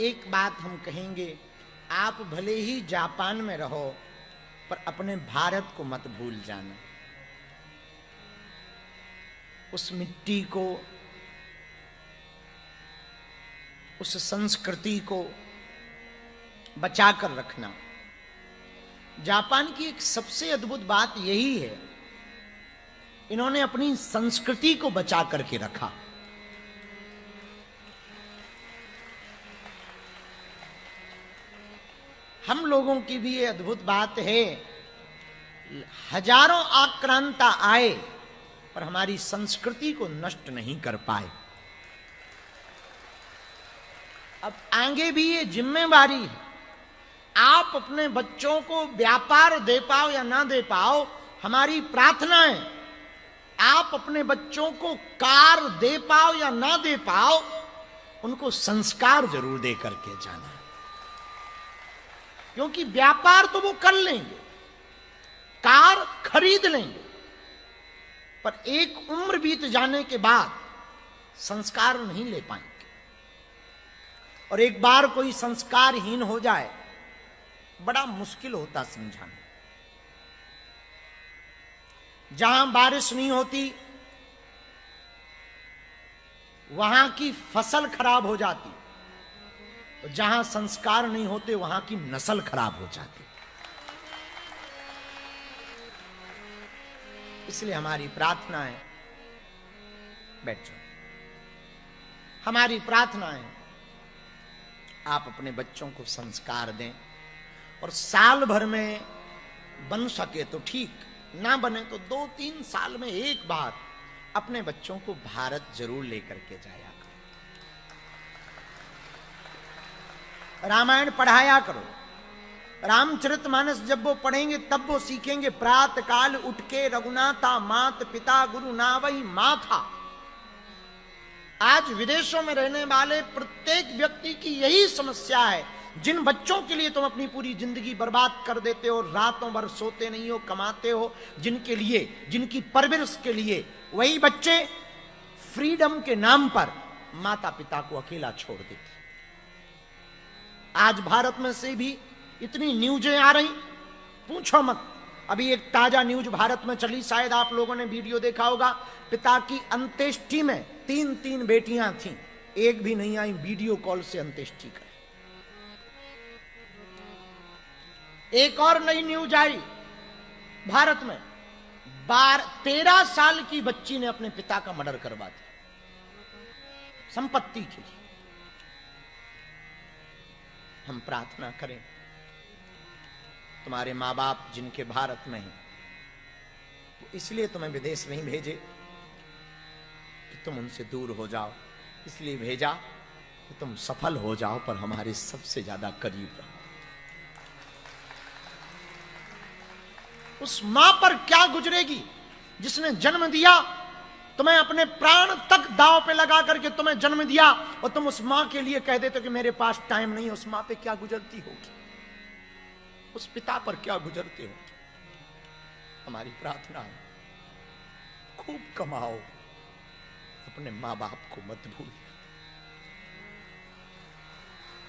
एक बात हम कहेंगे, आप भले ही जापान में रहो पर अपने भारत को मत भूल जाना। उस मिट्टी को, उस संस्कृति को बचाकर रखना। जापान की एक सबसे अद्भुत बात यही है, इन्होंने अपनी संस्कृति को बचा करके रखा। हम लोगों की भी ये अद्भुत बात है, हजारों आक्रांता आए पर हमारी संस्कृति को नष्ट नहीं कर पाए। अब आगे भी ये जिम्मेवारी है, आप अपने बच्चों को व्यापार दे पाओ या ना दे पाओ, हमारी प्रार्थना है आप अपने बच्चों को कार दे पाओ या ना दे पाओ, उनको संस्कार जरूर दे करके जाना। क्योंकि व्यापार तो वो कर लेंगे, कार खरीद लेंगे, पर एक उम्र बीत जाने के बाद संस्कार नहीं ले पाएंगे। और एक बार कोई संस्कारहीन हो जाए बड़ा मुश्किल होता समझाना। जहां बारिश नहीं होती वहां की फसल खराब हो जाती, और जहां संस्कार नहीं होते वहां की नस्ल खराब हो जाती। इसलिए हमारी प्रार्थना है, बैठो, हमारी प्रार्थना है आप अपने बच्चों को संस्कार दें, और साल भर में बन सके तो ठीक, ना बने तो 2-3 साल में एक बार अपने बच्चों को भारत जरूर लेकर के जाया करो। रामायण पढ़ाया करो, रामचरितमानस जब वो पढ़ेंगे तब वो सीखेंगे। प्रातः काल उठ के रघुनाथा, मात पिता गुरु नावई माथा। आज विदेशों में रहने वाले प्रत्येक व्यक्ति की यही समस्या है। जिन बच्चों के लिए तुम अपनी पूरी जिंदगी बर्बाद कर देते हो, रातों भर सोते नहीं हो, कमाते हो, जिनके लिए, जिनकी परवरिश के लिए, वही बच्चे फ्रीडम के नाम पर माता पिता को अकेला छोड़ देते। आज भारत में से भी इतनी न्यूजें आ रही, पूछो मत। अभी एक ताजा न्यूज भारत में चली, शायद आप लोगों ने वीडियो देखा होगा। पिता की अंत्येष्टि में 3 बेटियां थीं, एक भी नहीं आई वीडियो कॉल से अंत्येष्टि कर। एक और नई न्यूज आई भारत में, 13 साल की बच्ची ने अपने पिता का मर्डर करवा दिया संपत्ति के लिए। हम प्रार्थना करें, तुम्हारे मां बाप जिनके भारत में हैं, वो इसलिए तुम्हें विदेश नहीं भेजे कि तुम उनसे दूर हो जाओ, इसलिए भेजा कि तुम सफल हो जाओ, पर हमारे सबसे ज्यादा करीब रहो। उस मां पर क्या गुजरेगी जिसने जन्म दिया, तुम्हें अपने प्राण तक दांव पे लगा करके तुम्हें जन्म दिया, और तुम उस मां के लिए कह देते हो कि मेरे पास टाइम नहीं है। उस मां पे क्या गुजरती होगी, उस पिता पर क्या गुजरते हो। हमारी प्रार्थना है खूब कमाओ, अपने मां बाप को मत भूलना,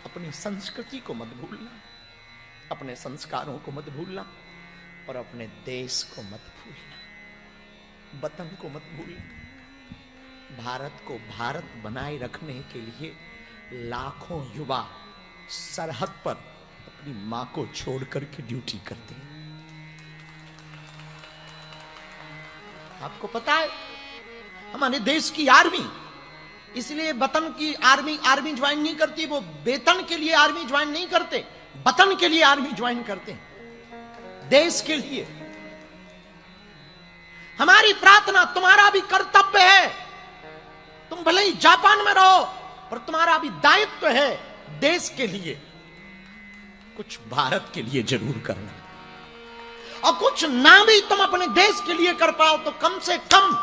अपनी संस्कृति को मत भूलना, अपने संस्कारों को मत भूलना, और अपने देश को मत भूलना, वतन को मत भूलना। भारत को भारत बनाए रखने के लिए लाखों युवा सरहद पर अपनी मां को छोड़ करके ड्यूटी करते हैं। आपको पता है हमारे देश की आर्मी, इसलिए वतन की आर्मी ज्वाइन नहीं करती, वो वेतन के लिए आर्मी ज्वाइन नहीं करते, वतन के लिए आर्मी ज्वाइन करते हैं, देश के लिए। हमारी प्रार्थना, तुम्हारा भी कर्तव्य है, तुम भले ही जापान में रहो पर तुम्हारा भी दायित्व है देश के लिए कुछ भारत के लिए जरूर करना। और कुछ ना भी तुम अपने देश के लिए कर पाओ तो कम से कम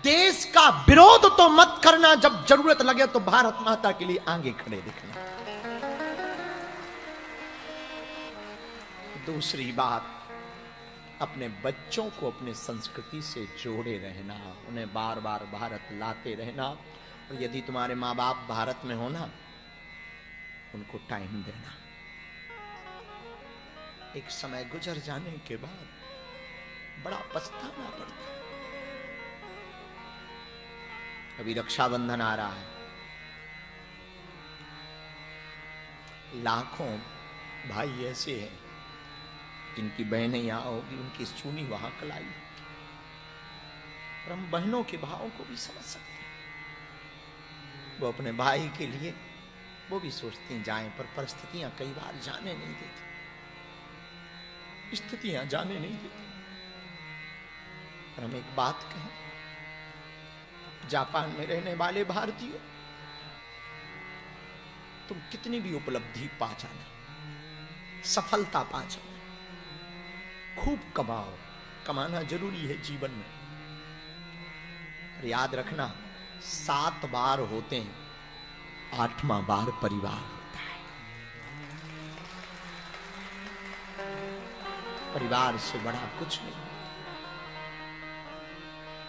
देश का विरोध तो मत करना। जब जरूरत लगे तो भारत माता के लिए आगे खड़े दिखना। दूसरी बात, अपने बच्चों को अपने संस्कृति से जोड़े रहना, उन्हें बार बार भारत लाते रहना। और यदि तुम्हारे माँ बाप भारत में हो ना, उनको टाइम देना। एक समय गुजर जाने के बाद बड़ा पछताना पड़ता है। अभी रक्षाबंधन आ रहा है, लाखों भाई ऐसे हैं जिनकी बहनें यहां होगी, उनकी चूनी वहां कलाई, और हम बहनों के भावों को भी समझ सकते हैं। वो अपने भाई के लिए वो भी सोचती हैं जाएं, पर परिस्थितियां कई बार जाने नहीं देती, स्थितियां जाने नहीं देती। पर हम एक बात कहें, जापान में रहने वाले भारतीयों, तुम कितनी भी उपलब्धि पा जाना, सफलता पा जाना, खूब कमाओ, कमाना जरूरी है जीवन में, पर याद रखना 7 बार होते हैं, 8वां बार परिवार होता है। परिवार से बड़ा कुछ नहीं।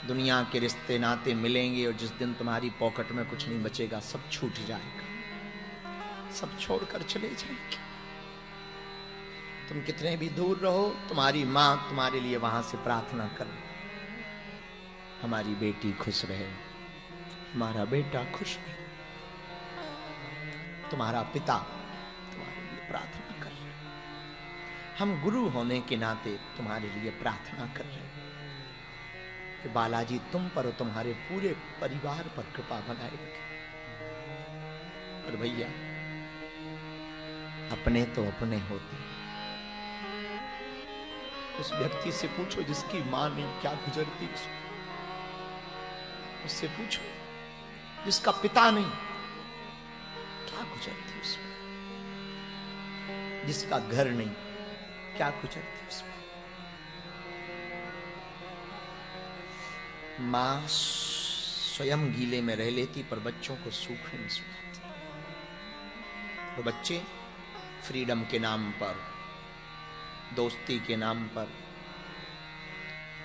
दुनिया के रिश्ते नाते मिलेंगे, और जिस दिन तुम्हारी पॉकेट में कुछ नहीं बचेगा, सब छूट जाएगा, सब छोड़कर चले जाएंगे। तुम कितने भी दूर रहो, तुम्हारी मां तुम्हारे लिए वहां से प्रार्थना कर, हमारी बेटी खुश रहे, हमारा बेटा खुश रहे। तुम्हारा पिता तुम्हारे लिए प्रार्थना कर रहे हैं। हम गुरु होने के नाते तुम्हारे लिए प्रार्थना कर रहे हैं कि बालाजी तुम पर और तुम्हारे पूरे परिवार पर कृपा बनाए रखे। और भैया, अपने तो अपने होते हैं। उस व्यक्ति से पूछो जिसकी मां नहीं, क्या गुजरती उससे पूछो जिसका पिता नहीं, क्या गुजरती उसमें, जिसका घर नहीं, क्या गुजरती उसमें। मां स्वयं गीले में रह लेती, पर बच्चों को सूखे में सुलाती। तो बच्चे फ्रीडम के नाम पर, दोस्ती के नाम पर,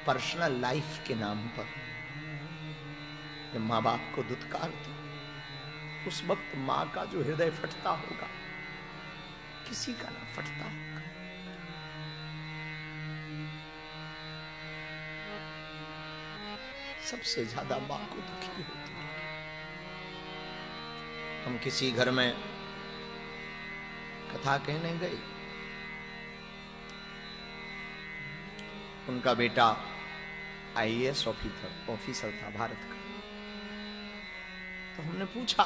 पर्सनल लाइफ के नाम पर जब माँ बाप को दुत्कारते, उस वक्त माँ का जो हृदय फटता होगा, किसी का ना फटता होगा। सबसे ज्यादा माँ को दुखी होती है। हम किसी घर में कथा कहने गए, उनका बेटा आईएएस ऑफिसर था भारत का। तो हमने पूछा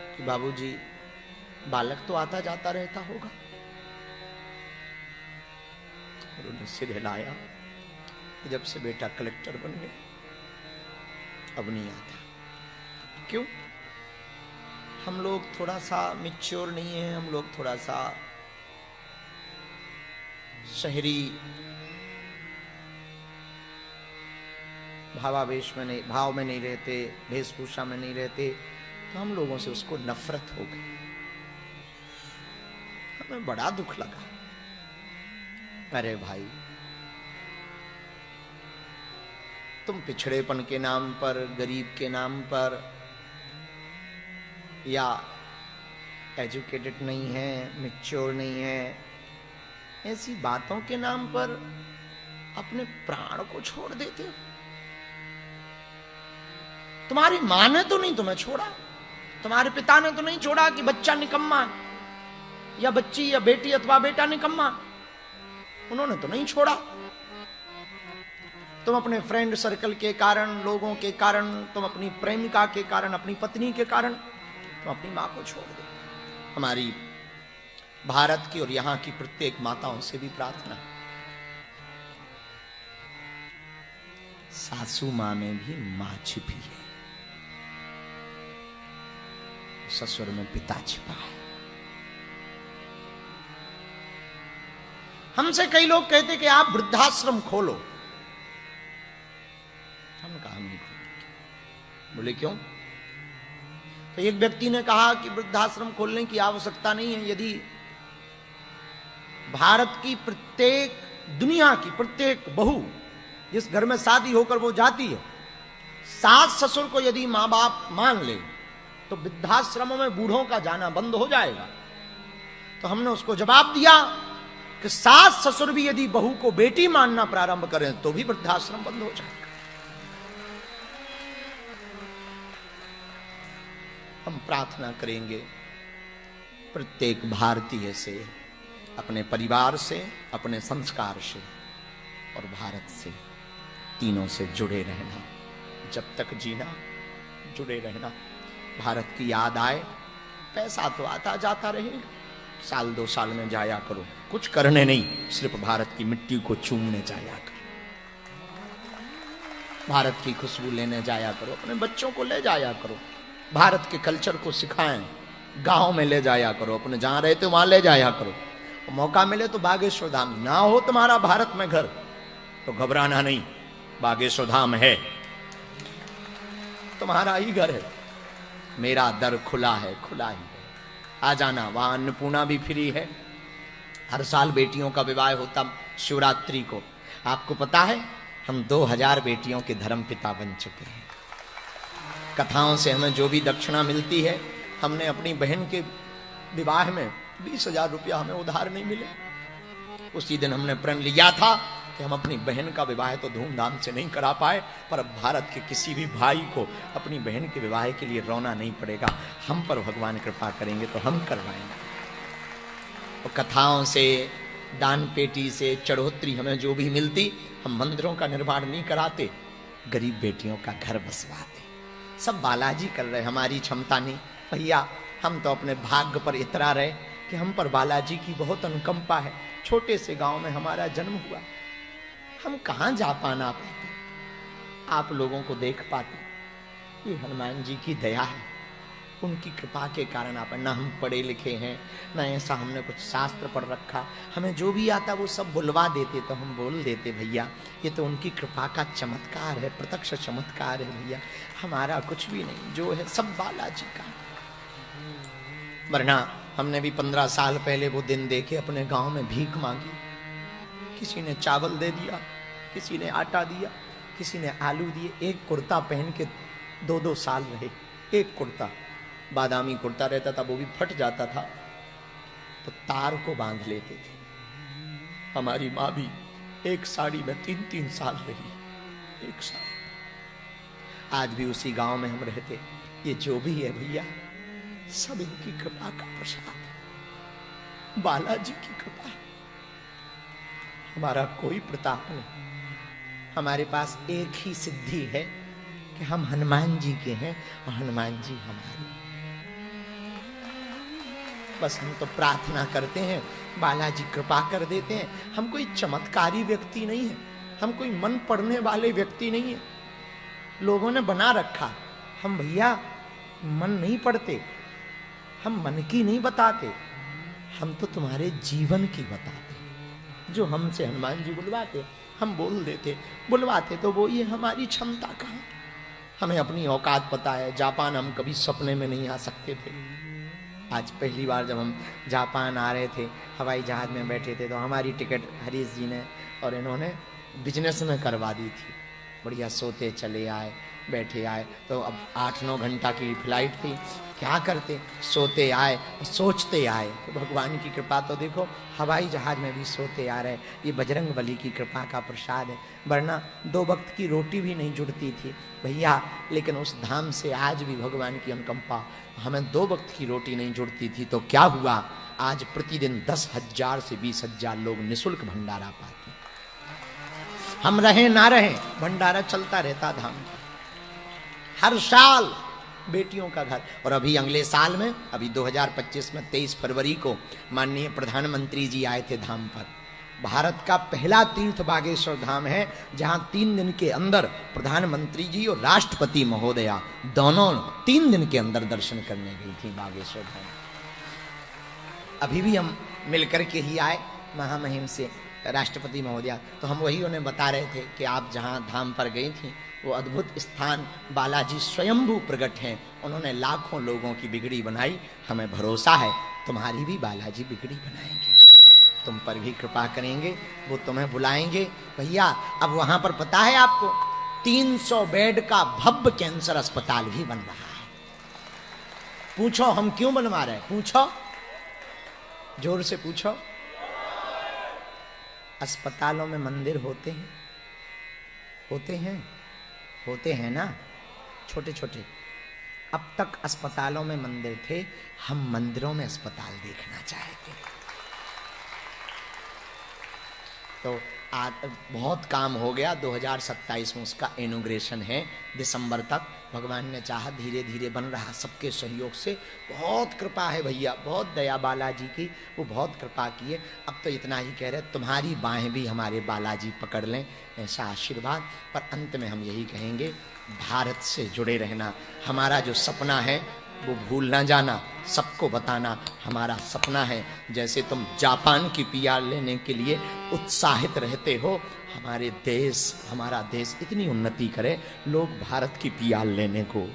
कि बाबूजी, बालक तो आता जाता रहता होगा? और उन्हें सिर हिलाया, जब से बेटा कलेक्टर बन गए अब नहीं आता। क्यों? हम लोग थोड़ा सा मैच्योर नहीं है, हम लोग थोड़ा सा शहरी भावावेश में नहीं, भाव में नहीं रहते, वेशभूषा में नहीं रहते, तो हम लोगों से उसको नफरत हो गई। हमें बड़ा दुख लगा। अरे भाई, तुम पिछड़ेपन के नाम पर, गरीब के नाम पर, या एजुकेटेड नहीं है, मैच्योर नहीं है, ऐसी बातों के नाम पर अपने प्राण को छोड़ देते हो। तुम्हारी मां ने तो नहीं तुम्हें छोड़ा, तुम्हारे पिता ने तो नहीं छोड़ा कि बच्चा निकम्मा या बच्ची या बेटी अथवा बेटा निकम्मा, उन्होंने तो नहीं छोड़ा। तुम अपने फ्रेंड सर्कल के कारण, लोगों के कारण, तुम अपनी प्रेमिका के कारण, अपनी पत्नी के कारण तुम अपनी मां को छोड़ दो। हमारी भारत की और यहां की प्रत्येक माताओं से भी प्रार्थना, सासू मां में भी मां छिपी है, ससुर में पिता छिपा है। हमसे कई लोग कहते कि आप वृद्धाश्रम खोलो। हम कहा हम नहीं खोलेंगे। बोले क्यों? तो एक व्यक्ति ने कहा कि वृद्धाश्रम खोलने की आवश्यकता नहीं है। यदि भारत की प्रत्येक, दुनिया की प्रत्येक बहू जिस घर में शादी होकर वो जाती है, सास ससुर को यदि मां बाप मान ले तो वृद्धाश्रमों में बूढ़ों का जाना बंद हो जाएगा। तो हमने उसको जवाब दिया कि सास ससुर भी यदि बहू को बेटी मानना प्रारंभ करें तो भी वृद्धाश्रम बंद हो जाएगा। हम प्रार्थना करेंगे प्रत्येक भारतीय से, अपने परिवार से, अपने संस्कार से और भारत से, तीनों से जुड़े रहना। जब तक जीना जुड़े रहना। भारत की याद आए, पैसा तो आता जाता रहेगा, साल 2 साल में जाया करो, कुछ करने नहीं, सिर्फ भारत की मिट्टी को चूमने जाया करो, भारत की खुशबू लेने जाया करो, अपने बच्चों को ले जाया करो, भारत के कल्चर को सिखाएं, गांव में ले जाया करो, अपने जहां रहते वहां ले जाया करो। मौका मिले तो बागेश्वर धाम, ना हो तुम्हारा भारत में घर तो घबराना नहीं, बागेश्वर धाम है, तुम्हारा ही घर है, मेरा दर खुला है, खुला ही है, आ जाना। वहां अन्नपूर्णा भी फ्री है, हर साल बेटियों का विवाह होता शिवरात्रि को। आपको पता है हम 2000 बेटियों के धर्म पिता बन चुके हैं। कथाओं से हमें जो भी दक्षिणा मिलती है, हमने अपनी बहन के विवाह में 20,000 रुपया हमें उधार नहीं मिले। उसी दिन हमने प्रण लिया था कि हम अपनी बहन का विवाह तो धूमधाम से नहीं करा पाए, पर अब भारत के किसी भी भाई को अपनी बहन के विवाह के लिए रोना नहीं पड़ेगा। हम पर भगवान कृपा करेंगे तो हम करवाएंगे। और कथाओं से, दान पेटी से, चढ़ोतरी हमें जो भी मिलती, हम मंदिरों का निर्माण नहीं कराते, गरीब बेटियों का घर बसवाते। सब बालाजी कर रहे, हमारी क्षमता नहीं। भैया हम तो अपने भाग्य पर इतरा रहे कि हम पर बालाजी की बहुत अनुकंपा है। छोटे से गांव में हमारा जन्म हुआ, हम कहां जा पाना पाते, आप लोगों को देख पाते। ये हनुमान जी की दया है, उनकी कृपा के कारण आप, ना हम पढ़े लिखे हैं, ना ऐसा हमने कुछ शास्त्र पढ़ रखा, हमें जो भी आता वो सब बुलवा देते तो हम बोल देते। भैया ये तो उनकी कृपा का चमत्कार है, प्रत्यक्ष चमत्कार है भैया, हमारा कुछ भी नहीं, जो है सब बालाजी का। वरना हमने भी 15 साल पहले वो दिन देखे, अपने गांव में भीख मांगी, किसी ने चावल दे दिया, किसी ने आटा दिया, किसी ने आलू दिए। एक कुर्ता पहन के 2-2 साल रहे, एक कुर्ता, बादामी कुर्ता रहता था, वो भी फट जाता था तो तार को बांध लेते थे। हमारी माँ भी एक साड़ी में 3-3 साल रही, एक साल। आज भी उसी गांव में हम रहते। ये जो भी है भैया, सब इनकी कृपा का प्रसाद है, बालाजी की कृपा है। हमारा कोई प्रताप नहीं, हमारे पास एक ही सिद्धि है कि हम हनुमान जी के हैं और हनुमान जी हमारे। बस हम तो प्रार्थना करते हैं, बालाजी कृपा कर देते हैं। हम कोई चमत्कारी व्यक्ति नहीं है, हम कोई मन पढ़ने वाले व्यक्ति नहीं है। लोगों ने बना रखा, हम भैया मन नहीं पढ़ते, हम मन की नहीं बताते, हम तो तुम्हारे जीवन की बताते। जो हमसे हनुमान जी बुलवाते, हम बोल देते, बुलवाते तो वो ये हमारी क्षमता कहाँ। हमें अपनी औकात पता है। जापान हम कभी सपने में नहीं आ सकते थे। आज पहली बार जब हम जापान आ रहे थे, हवाई जहाज में बैठे थे, तो हमारी टिकट हरीश जी ने और इन्होंने बिजनेस में करवा दी थी। बढ़िया सोते चले आए, बैठे आए। तो अब 8-9 घंटा की फ्लाइट थी, क्या करते, सोते आए, सोचते आए। तो भगवान की कृपा तो देखो, हवाई जहाज में भी सोते आ रहे। ये बजरंग बली की कृपा का प्रसाद है, वरना 2 वक्त की रोटी भी नहीं जुड़ती थी भैया। लेकिन उस धाम से आज भी भगवान की अनुकंपा, हमें 2 वक्त की रोटी नहीं जुड़ती थी तो क्या हुआ, आज प्रतिदिन 10,000 से 20,000 लोग निःशुल्क भंडारा पाते। हम रहें ना रहें, भंडारा चलता रहता धाम का। हर साल बेटियों का घर। और अभी अगले साल में, अभी 2025 में 23 फरवरी को माननीय प्रधानमंत्री जी आए थे धाम पर। भारत का पहला तीर्थ बागेश्वर धाम है, जहां 3 दिन के अंदर प्रधानमंत्री जी और राष्ट्रपति महोदया दोनों 3 दिन के अंदर दर्शन करने गई थी बागेश्वर धाम। अभी भी हम मिलकर के ही आए महामहिम से, राष्ट्रपति महोदया। तो हम वही उन्हें बता रहे थे कि आप जहां धाम पर गई थी, वो अद्भुत स्थान बालाजी स्वयंभू प्रकट हैं। उन्होंने लाखों लोगों की बिगड़ी बनाई। हमें भरोसा है तुम्हारी भी बालाजी बिगड़ी बनाएंगे, तुम पर भी कृपा करेंगे, वो तुम्हें बुलाएंगे। भैया अब वहां पर पता है आपको, 300 बेड का भव्य कैंसर अस्पताल भी बन रहा है। पूछो हम क्यों बनवा रहे हैं, पूछो, जोर से पूछो। अस्पतालों में मंदिर होते हैं, होते हैं, होते हैं ना, छोटे छोटे। अब तक अस्पतालों में मंदिर थे, हम मंदिरों में अस्पताल देखना चाहते हैं। तो आज बहुत काम हो गया, 2027 में उसका इनॉग्रेशन है, दिसंबर तक भगवान ने चाहा, धीरे धीरे बन रहा सबके सहयोग से। बहुत कृपा है भैया, बहुत दया बालाजी की, वो बहुत कृपा की है। अब तो इतना ही कह रहे, तुम्हारी बाहें भी हमारे बालाजी पकड़ लें, ऐसा आशीर्वाद। पर अंत में हम यही कहेंगे, भारत से जुड़े रहना, हमारा जो सपना है वो भूल ना जाना, सबको बताना हमारा सपना है। जैसे तुम जापान की पीआर लेने के लिए उत्साहित रहते हो, हमारे देश, हमारा देश इतनी उन्नति करे, लोग भारत की पीआर लेने को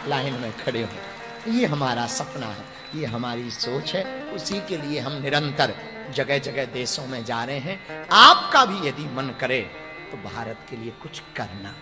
लाइन में खड़े हो। ये हमारा सपना है, ये हमारी सोच है, उसी के लिए हम निरंतर जगह जगह देशों में जा रहे हैं। आपका भी यदि मन करे तो भारत के लिए कुछ करना।